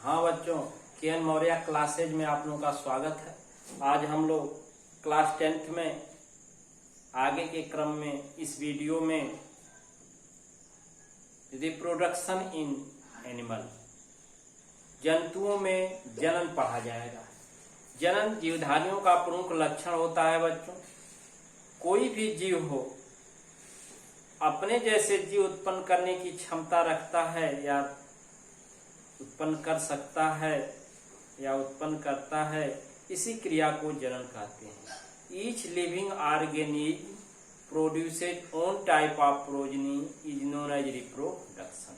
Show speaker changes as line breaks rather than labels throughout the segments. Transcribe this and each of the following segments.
हाँ बच्चों, K. N.. Maurya classes में आप लोगों का स्वागत है। आज हम लोग क्लास 10th में आगे के क्रम में इस वीडियो में रिप्रोडक्शन इन एनिमल, जंतुओं में जनन पढ़ा जाएगा। जनन जीवधारियों का प्रमुख लक्षण होता है बच्चों। कोई भी जीव हो अपने जैसे जीव उत्पन्न करने की क्षमता रखता है या उत्पन्न कर सकता है या उत्पन्न करता है, इसी क्रिया को जनन कहते हैं। Each living organism produces own type of progeny is known as reproduction.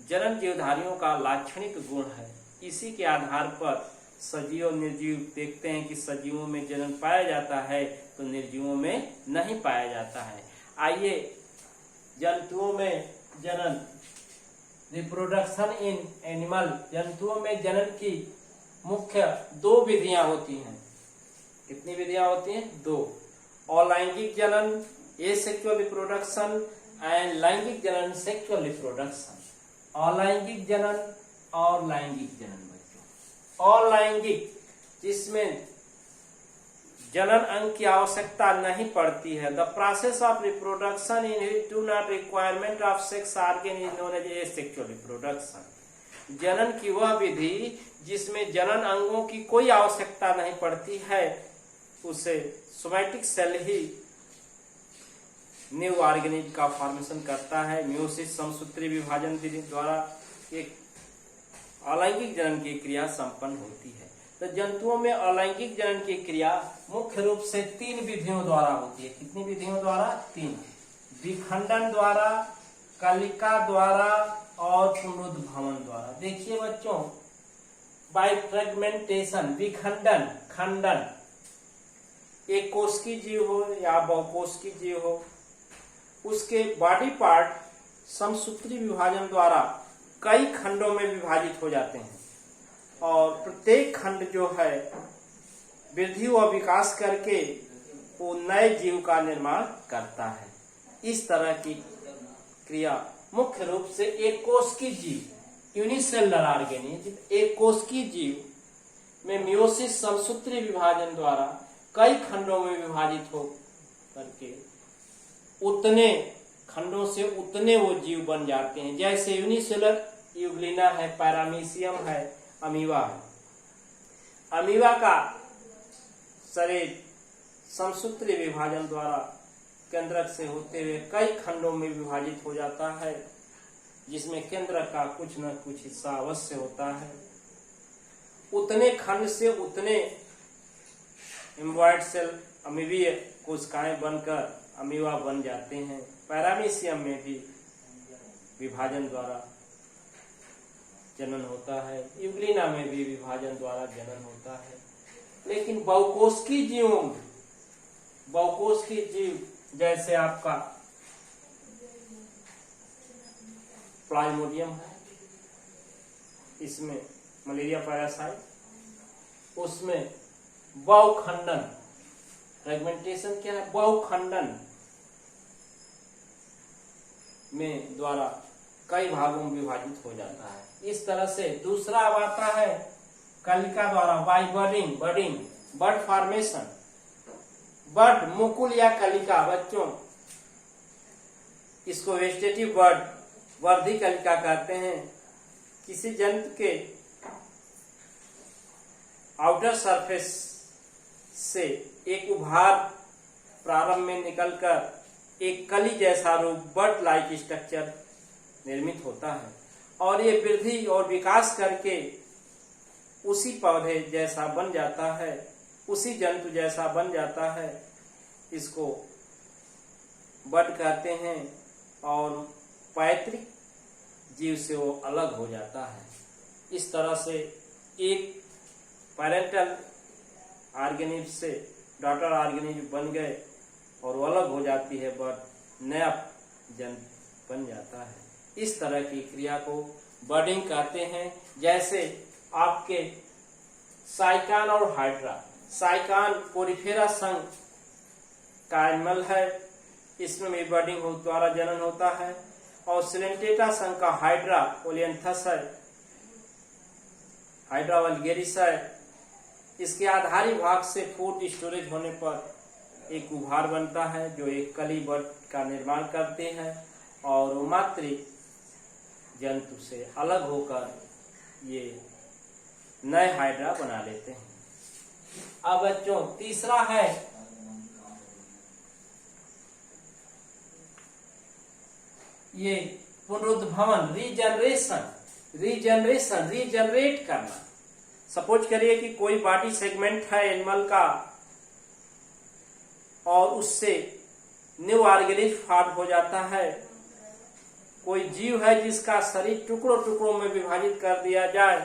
जनन जीवधारियों का लाक्षणिक गुण है। इसी के आधार पर सजीव और निर्जीव देखते हैं कि सजीवों में जनन पाया जाता है तो निर्जीवों में नहीं पाया जाता है। आइए जंतुओं में जनन, रिप्रोडक्शन इन एनिमल, जंतुओं में जनन की मुख्य दो विधियां होती हैं। कितनी विधियां होती हैं? दो। अलैंगिक जनन एसेक्सुअल रिप्रोडक्शन एंड लैंगिक जनन सेक्सुअल रिप्रोडक्शन। अलैंगिक जनन और लैंगिक जनन बच्चों। अलैंगिक जिसमें जनन अंग की आवश्यकता नहीं पड़ती है। The process of reproduction in which do not requirement of sex organ is known as asexual reproduction. जनन की वह विधि जिसमें जनन अंगों की कोई आवश्यकता नहीं पड़ती है, उसे सोमैटिक सेल ही न्यू ऑर्गेनिज्म का फॉर्मेशन करता है। मियोसिस समसूत्री विभाजन विधि द्वारा एक अलैंगिक जनन की क्रिया संपन्न होती है। तो जंतुओं में अलैंगिक जनन की क्रिया मुख्य रूप से तीन विधियों द्वारा होती है। कितनी विधियों द्वारा? तीन। विखंडन द्वारा, कलिका द्वारा और पुनरुद्भवन द्वारा। देखिए बच्चों, बाय फ्रेगमेंटेशन, विखंडन, खंडन, एक कोशिकीय जीव हो या बहुकोशिकीय जीव हो, उसके बॉडी पार्ट समसूत्री विभाजन द्वारा कई खंडों में विभाजित हो जाते हैं और प्रत्येक खंड जो है वृद्धि व विकास करके वो नए जीव का निर्माण करता है। इस तरह की क्रिया मुख्य रूप से एक कोशिकीय जीव, यूनिसेलुलर ऑर्गेनिज्म, एक कोशिकीय जीव में मियोसिस समसूत्री विभाजन द्वारा कई खंडों में विभाजित हो करके उतने खंडों से उतने वो जीव बन जाते हैं। जैसे यूनिसेलुलर यूग्लिना है, पैरामीशियम है, अमीबा है। अमीबा का शरीर समसूत्री विभाजन द्वारा केंद्रक से होते हुए कई खंडों में विभाजित हो जाता है, जिसमें केंद्रक का कुछ न कुछ हिस्सा अवश्य होता है। उतने खंड से उतने एम्ब्रॉयड सेल, अमीबीय कोशिकाएं बनकर अमीबा बन जाते हैं। पैरामीशियम में भी विभाजन द्वारा जनन होता है, यूग्लिना में भी विभाजन द्वारा जनन होता है। लेकिन बहुकोशिकीय जीवों में, बहुकोशिकीय जीव जैसे आपका प्लाज्मोडियम है, इसमें मलेरिया पैरासाइट, उसमें बहुखंडन, फ्रेगमेंटेशन क्या है? बहुखंडन में द्वारा कई भागों में विभाजित हो जाता है। इस तरह से दूसरा अब आता है कलिका द्वारा, बाय बडिंग, बड फॉर्मेशन। बड, मुकुल या कलिका बच्चों, इसको वेजिटेटिव बड, वर्धी कलिका कहते हैं। किसी जंतु के आउटर सरफेस से एक उभार प्रारंभ में निकलकर एक कली जैसा रूप, बड लाइक स्ट्रक्चर निर्मित होता है और ये वृद्धि और विकास करके उसी पौधे जैसा बन जाता है, उसी जंतु जैसा बन जाता है। इसको बड कहते हैं और पैतृक जीव से वो अलग हो जाता है। इस तरह से एक पैरेंटल ऑर्गेनिज्म से डॉटर ऑर्गेनिज्म बन गए और वो अलग हो जाती है, बड नया जंतु बन जाता है। इस तरह की क्रिया को बडिंग कहते हैं। जैसे आपके साइकान और हाइड्रा। साइकान कोरिफेरा संघ का एनिमल है, इसमें भी बडिंग द्वारा जनन होता है। और सिलेंटेटा संघ का हाइड्रा ओलियंथस है, हाइड्रा वल्गेरिस है। इसके आधारी भाग से फूड स्टोरेज होने पर एक उभार बनता है जो एक कली बट का निर्माण करते हैं और मात्र जंतु से अलग होकर ये नए हाइड्रा बना लेते हैं। अब बच्चों तीसरा है ये पुनरुद्भवन, रीजनरेट करना। सपोज करिए कि कोई बॉडी सेगमेंट है एनिमल का और उससे न्यू ऑर्गेनिज्म फॉर्म हो जाता है। कोई जीव है जिसका शरीर टुकड़ों टुकड़ों में विभाजित कर दिया जाए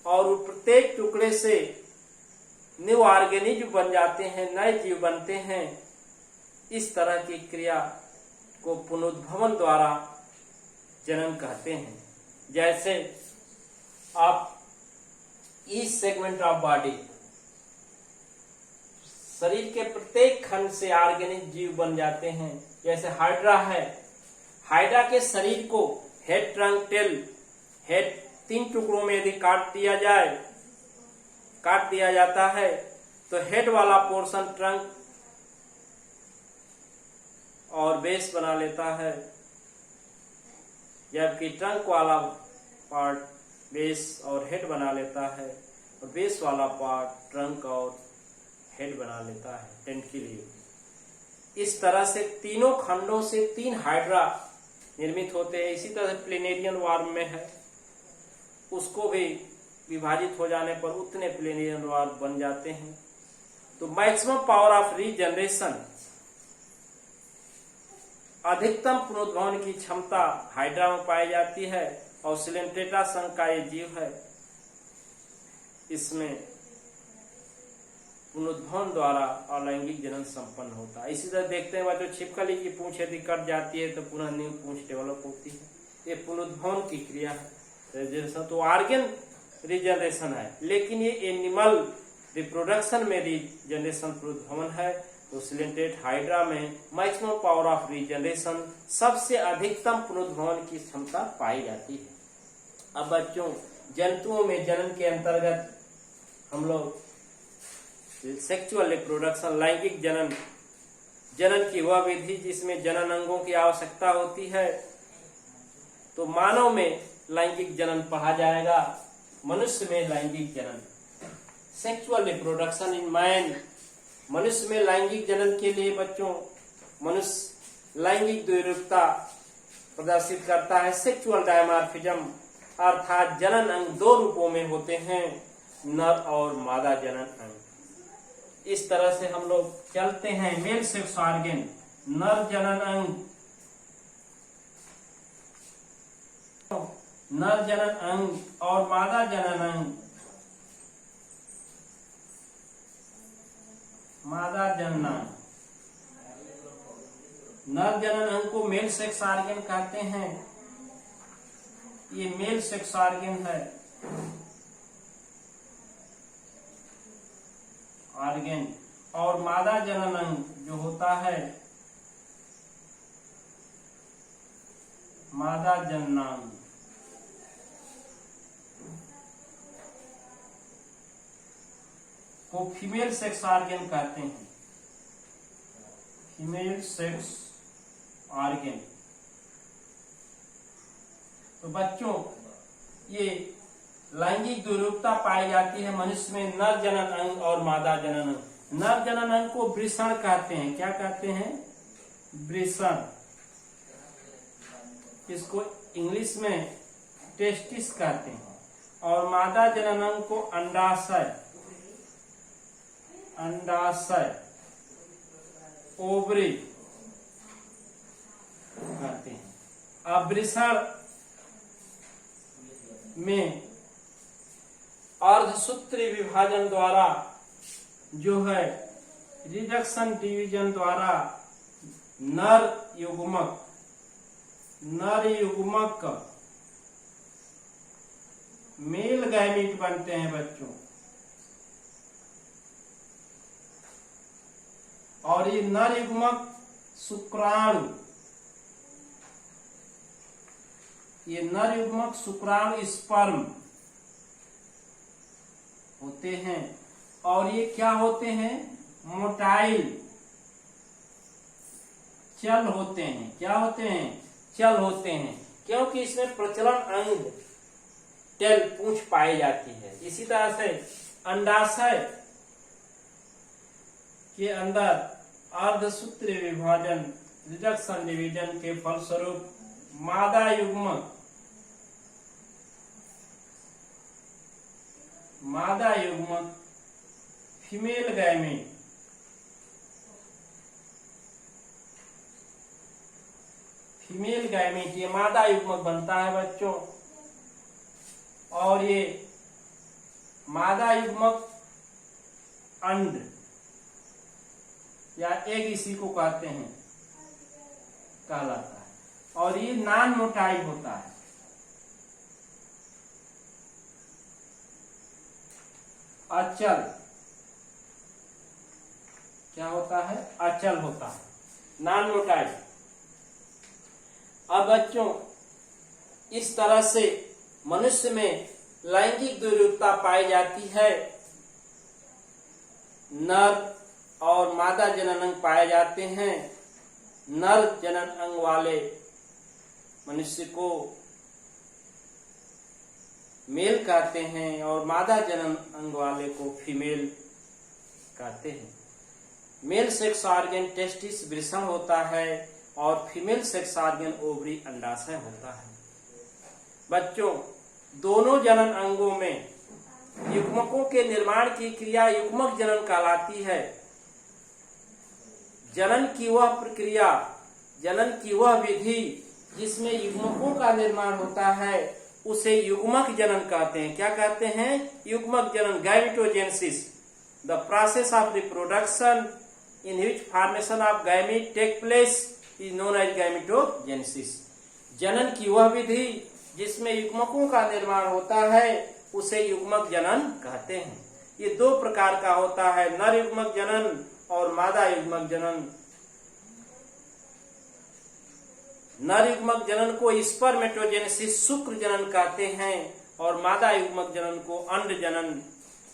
और प्रत्येक टुकड़े से न्यू ऑर्गेनिज्म बन जाते हैं, नए जीव बनते हैं। इस तरह की क्रिया को पुनरुद्भवन द्वारा जनन कहते हैं। जैसे आप ईच सेगमेंट ऑफ बॉडी, शरीर के प्रत्येक खंड से ऑर्गेनिक जीव बन जाते हैं। जैसे हाइड्रा है, हाइड्रा के शरीर को हेड, ट्रंक, टेल, हेड 3 टुकड़ों में यदि काट दिया जाता है तो हेड वाला पोर्शन ट्रंक और बेस बना लेता है, जबकि ट्रंक वाला पार्ट बेस और हेड बना लेता है और बेस वाला पार्ट ट्रंक और हेड बना लेता है, टेंटिक्यूल। इस तरह से तीनों खंडों से 3 हाइड्रा निर्मित होते हैं। इसी तरह से प्लेनेरियन वार्म में है, उसको भी विभाजित हो जाने पर उतने प्लेनेरियन वार्म बन जाते हैं। तो मैक्सिमम पावर ऑफ रीजनरेशन, अधिकतम पुनरुद्भवन की क्षमता हाइड्रा में पाई जाती है और सिलेंट्रेटा संघ का ये जीव है, इसमें पुनरुद्भवन द्वारा अलैंगिक जनन संपन्न होता है। इसी तरह देखते हैं बच्चों, छिपकली की पूंछ यदि कट जाती है तो पुनः न्यू पूंछ डेवलप होती है। ये पुनरुद्भवन की क्रिया है। तो ऑर्गन रीजनरेशन है, लेकिन ये एनिमल रिप्रोडक्शन में रीजनरेशन पुनरुद्भवन है। तो सिलेंट्रेट हाइड्रा में मैक्सिमम पावर ऑफ रीजनरेशन, सबसे अधिकतम पुनरुद्भवन की क्षमता पाई जाती है। अब बच्चों जंतुओं में जनन के अंतर्गत हम लोग सेक्सुअल रिप्रोडक्शन, लैंगिक जनन की वह विधि जिसमें जनन अंगों की आवश्यकता होती है। तो मानव में लैंगिक जनन पढ़ा जाएगा, मनुष्य में लैंगिक जनन, सेक्सुअल रिप्रोडक्शन इन मैन। मनुष्य में लैंगिक जनन के लिए बच्चों मनुष्य लैंगिक द्विरूपता प्रदर्शित करता है, सेक्सुअल डायमॉर्फिज्म, अर्थात जनन अंग 2 रूपों में होते हैं, नर और मादा जनन अंग। इस तरह से हम लोग चलते हैं। मेल सेक्स ऑर्गन, नर जनन अंग, और मादा जनन अंग। नर जनन अंग को मेल सेक्स ऑर्गन कहते हैं। ये मेल सेक्स ऑर्गन है, और मादा जनन अंग जो होता है मादा जननांग, को फीमेल सेक्स ऑर्गन कहते हैं। Female sex organ. तो बच्चों ये लैंगिक द्विरूपता पाई जाती है मनुष्य में, नर जनन अंग और मादा जनन अंग। नर जनन अंग को वृषण कहते हैं। क्या कहते हैं? वृषण। इसको इंग्लिश में टेस्टिस कहते हैं। और मादा जनन अंग को अंडाशय, ओवरी कहते हैं। अब वृषण में अर्धसूत्री विभाजन द्वारा जो है रिडक्शन डिवीजन द्वारा नर युग्मक मेल गैमीट बनते हैं बच्चों। और ये नर युग्मक शुक्राणु, ये नर युग्मक शुक्राणु स्पर्म होते हैं और ये क्या होते हैं, मोटाइल चल होते हैं। क्या होते हैं, चल होते हैं, क्योंकि इसमें प्रचलन अंग टेल पूंछ पाई जाती है। इसी तरह से अंडाशय के अंदर अर्धसूत्री विभाजन रिडक्शन डिवीजन के फलस्वरूप मादा युग्मक फीमेल गैमेट ये मादा युग्मक बनता है बच्चों, और ये मादा युग्मक अंड या एग इसी को कहते हैं, कहलाता है, और ये नॉन मोटाइल होता है। अचल क्या होता है, अचल होता है, नॉन मोटाइल। अब बच्चों इस तरह से मनुष्य में लैंगिक द्विरूपता पाई जाती है। नर और मादा जनन अंग पाए जाते हैं। नर जनन अंग वाले मनुष्य को मेल कहते हैं और मादा जनन अंग वाले को फीमेल कहते हैं। मेल सेक्स ऑर्गन टेस्टिस वृषण होता है और फीमेल सेक्स ऑर्गन ओवरी अंडाशय होता है। बच्चों दोनों जनन अंगों में युग्मकों के निर्माण की क्रिया युग्मक जनन कहलाती है। जनन की वह प्रक्रिया, जनन की वह विधि जिसमें युग्मकों का निर्माण होता है उसे युग्मक जनन कहते हैं। क्या कहते हैं, युग्मक जनन, gametogenesis, the process of reproduction in which formation of gamete take place is known as gametogenesis. जनन की वह विधि जिसमें युग्मकों का निर्माण होता है उसे युग्मक जनन कहते हैं। ये दो प्रकार का होता है, नर युग्मक जनन और मादा युग्मक जनन। नर युग्मक जनन को स्पर्मेटोजेनेसिस, शुक्र जनन कहते हैं और मादा युग्मक जनन को अंड जनन,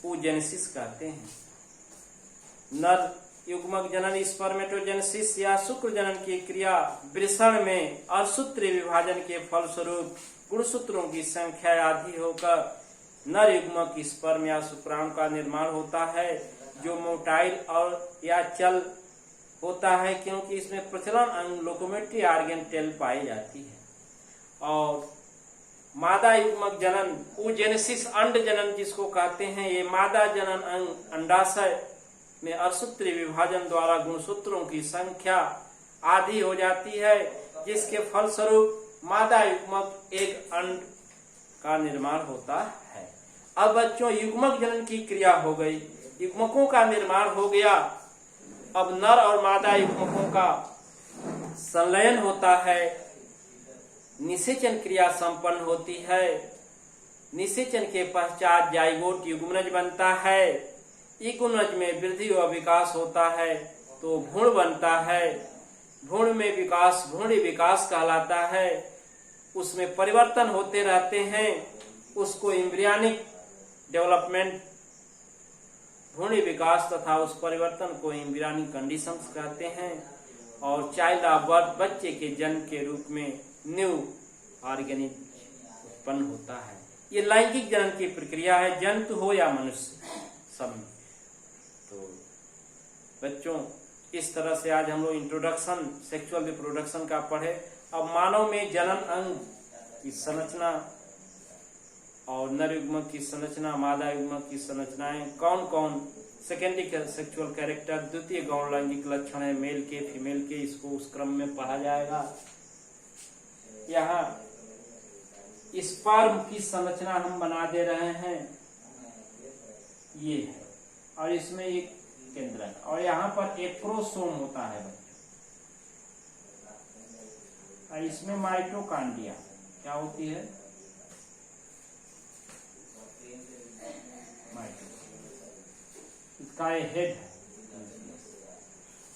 oogenesis कहते हैं। नर युग्मक जनन स्पर्मेटोजेनेसिस या शुक्र जनन की क्रिया वृषण में अर्धसूत्री विभाजन के फलस्वरूप गुणसूत्रों की संख्या आधी होकर नर युग्मक स्पर्म या शुक्राणु का निर्माण होता है, जो मोटाइल और या चल होता है, क्योंकि इसमें प्रचलन अंग लोकोमेट्री ऑर्गन टेल पाई जाती है। और मादा युग्मक जनन oogenesis, अंड जनन जिसको कहते हैं, ये मादा जनन अंग अंडाशय में अर्धसूत्री विभाजन द्वारा गुणसूत्रों की संख्या आधी हो जाती है, जिसके फलस्वरूप मादा युग्मक एक अंड का निर्माण होता है। अब बच्चों युग्मक जनन की क्रिया हो गई, युग्मकों का निर्माण हो गया। अब नर और मादा युग्मकों का संलयन होता है, निषेचन क्रिया संपन्न होती है। निषेचन के पश्चात जाइगोट युग्मनज बनता है। युग्मनज में वृद्धि व विकास होता है तो भ्रूण बनता है। भ्रूण में विकास भ्रूणी विकास कहलाता है। उसमें परिवर्तन होते रहते हैं, उसको एम्ब्रियनिक डेवलपमेंट, भ्रूणी विकास तथा उस परिवर्तन को एम्ब्रियनिक कंडीशंस कहते हैं। और चाइल्ड ऑफ बर्थ, बच्चे के जन्म के रूप में न्यू ऑर्गेनिज्म उत्पन्न होता है। ये लैंगिक जनन की प्रक्रिया है, जंतु हो या मनुष्य, सब में। तो बच्चों इस तरह से आज हम लोग इंट्रोडक्शन सेक्सुअल रिप्रोडक्शन का पढ़े। अब मानव में जनन अंग की संरचना और नर युग्मक की संरचना, मादा युग्मक की संरचनाएं कौन कौन, सेकेंडरी सेक्सुअल कैरेक्टर, द्वितीय गौण लैंगिक लक्षण है मेल के फीमेल के, इसको उस क्रम में पढ़ा जाएगा। यहाँ स्पर्म की संरचना हम बना दे रहे हैं, ये है, और इसमें एक केंद्रक, और यहाँ पर एक्रोसोम होता है बच्चों, और इसमें माइटोकॉन्ड्रिया क्या होती है, इसका ये हेड है।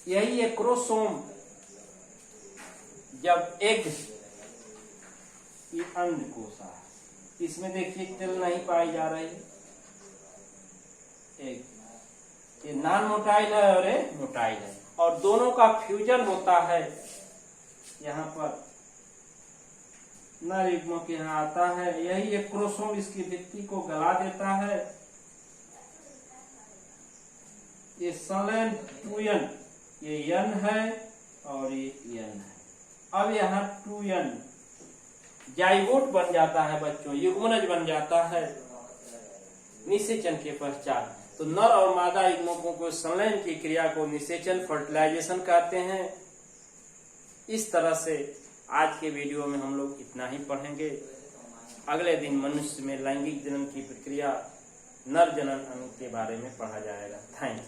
यही एक्रोसोम जब एग अंड कोशा है, इसमें देखिए तिल नहीं पाई जा रही, एक, ये नॉन मोटाइल है और ये मोटाइल है, और दोनों का फ्यूजन होता है। यहाँ पर नर युग्मक यहाँ आता है, यही एक क्रोमोसोम इसकी भित्ति को गला देता है। ये संलयन 2n, ये n है और ये n है। अब यहाँ 2n जाइगोट बन जाता है बच्चों, युग्मनज बन जाता है निषेचन के पश्चात। तो नर और मादा युग्मकों को संलयन की क्रिया को निषेचन फर्टिलाइजेशन कहते हैं। इस तरह से आज के वीडियो में हम लोग इतना ही पढ़ेंगे। अगले दिन मनुष्य में लैंगिक जनन की प्रक्रिया, नर जनन अंग के बारे में पढ़ा जाएगा। Thank you.